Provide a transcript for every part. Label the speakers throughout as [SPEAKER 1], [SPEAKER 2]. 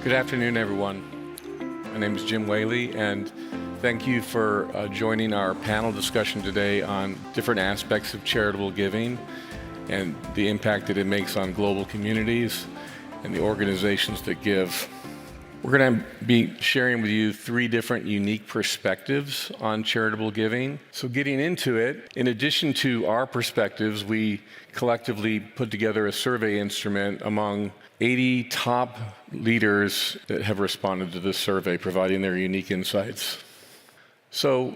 [SPEAKER 1] Good afternoon, everyone. My name is Jim Whaley, and thank you for joining our panel discussion today on different aspects of charitable giving and the impact that it makes on global communities and the organizations that give. We're going to be sharing with you 3 different unique perspectives on charitable giving. So getting into it, in addition to our perspectives, we collectively put together a survey instrument among 80 top leaders that have responded to this survey, providing their unique insights. So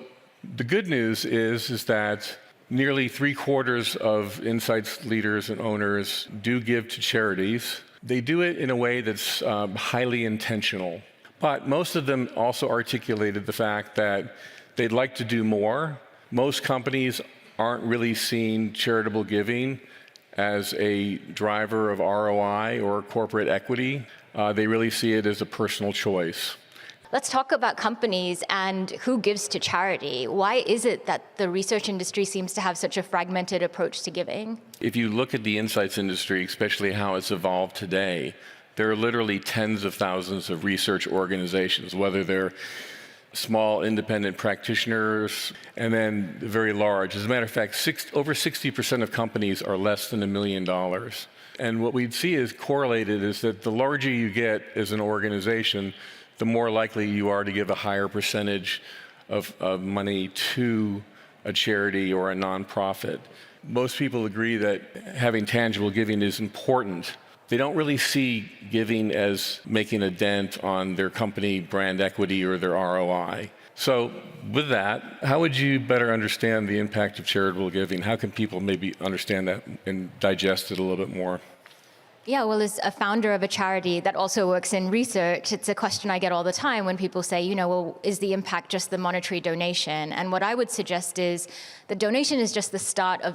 [SPEAKER 1] the good news is that nearly 3/4 of Insights leaders and owners do give to charities. They do it in a way that's highly intentional. But most of them also articulated the fact that they'd like to do more. Most companies aren't really seeing charitable giving as a driver of ROI or corporate equity. They really see it as a personal choice.
[SPEAKER 2] Let's talk about companies and who gives to charity. Why is it that the research industry seems to have such a fragmented approach to giving?
[SPEAKER 1] If you look at the insights industry, especially how it's evolved today, there are literally tens of thousands of research organizations, whether they're small independent practitioners and then very large. As a matter of fact, over 60% of companies are less than $1 million. And what we'd see is correlated is that the larger you get as an organization, the more likely you are to give a higher percentage of money to a charity or a nonprofit. Most people agree that having tangible giving is important. They don't really see giving as making a dent on their company brand equity or their ROI. So with that, how would you better understand the impact of charitable giving? How can people maybe understand that and digest it a little bit more?
[SPEAKER 2] Yeah, well, as a founder of a charity that also works in research, it's a question I get all the time when people say, well, is the impact just the monetary donation? And what I would suggest is the donation is just the start of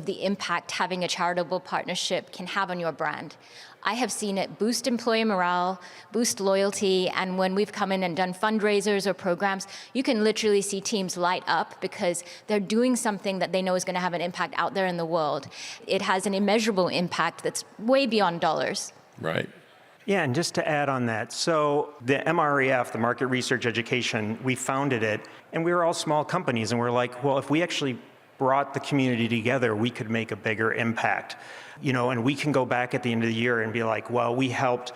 [SPEAKER 2] the impact having a charitable partnership can have on your brand. I have seen it boost employee morale, boost loyalty, and when we've come in and done fundraisers or programs, you can literally see teams light up because they're doing something that they know is going to have an impact out there in the world. It has an immeasurable impact that's way beyond dollars.
[SPEAKER 1] Right.
[SPEAKER 3] Yeah, and just to add on that, so the MREF, the Market Research Education, we founded it, and we were all small companies, and we're like, well, if we actually brought the community together, we could make a bigger impact. And we can go back at the end of the year and be like, well, we helped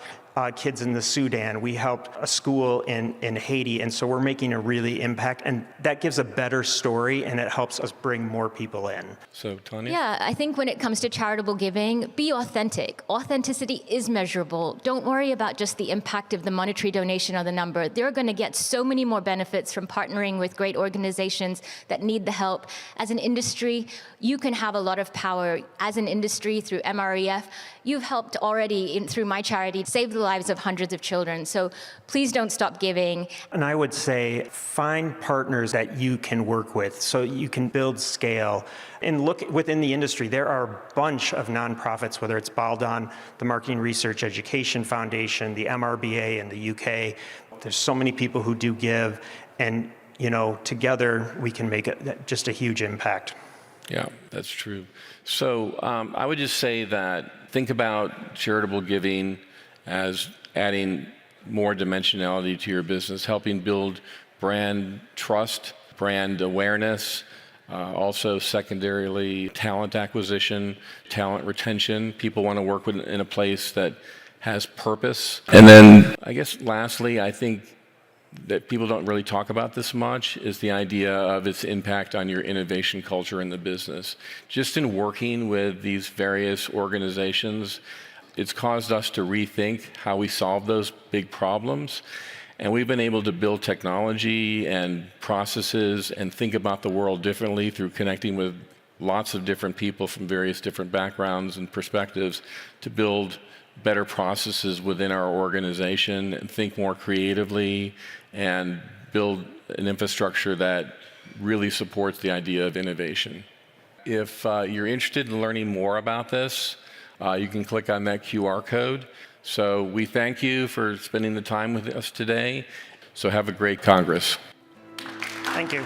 [SPEAKER 3] kids in the Sudan, we helped a school in Haiti, and so we're making a really impact, and that gives a better story, and it helps us bring more people in.
[SPEAKER 1] So, Tanya?
[SPEAKER 2] Yeah, I think when it comes to charitable giving, be authentic. Authenticity is measurable. Don't worry about just the impact of the monetary donation or the number. They're going to get so many more benefits from partnering with great organizations that need the help. As an industry, you can have a lot of power. As an industry, through MREF, you've helped already, through my charity, save the lives of hundreds of children. So please don't stop giving.
[SPEAKER 3] And I would say find partners that you can work with so you can build scale. And look within the industry, there are a bunch of nonprofits, whether it's Baal, the Marketing Research Education Foundation, the MRBA in the UK. There's so many people who do give, and together we can make just a huge impact.
[SPEAKER 1] Yeah, that's true. So I would just say that think about charitable giving as adding more dimensionality to your business, helping build brand trust, brand awareness, also secondarily talent acquisition, talent retention. People want to work in a place that has purpose. And then I guess lastly, I think that people don't really talk about this much is the idea of its impact on your innovation culture in the business. Just in working with these various organizations, it's caused us to rethink how we solve those big problems. And we've been able to build technology and processes and think about the world differently through connecting with lots of different people from various different backgrounds and perspectives to build better processes within our organization and think more creatively and build an infrastructure that really supports the idea of innovation. If you're interested in learning more about this, you can click on that QR code. So we thank you for spending the time with us today. So have a great Congress.
[SPEAKER 3] Thank you.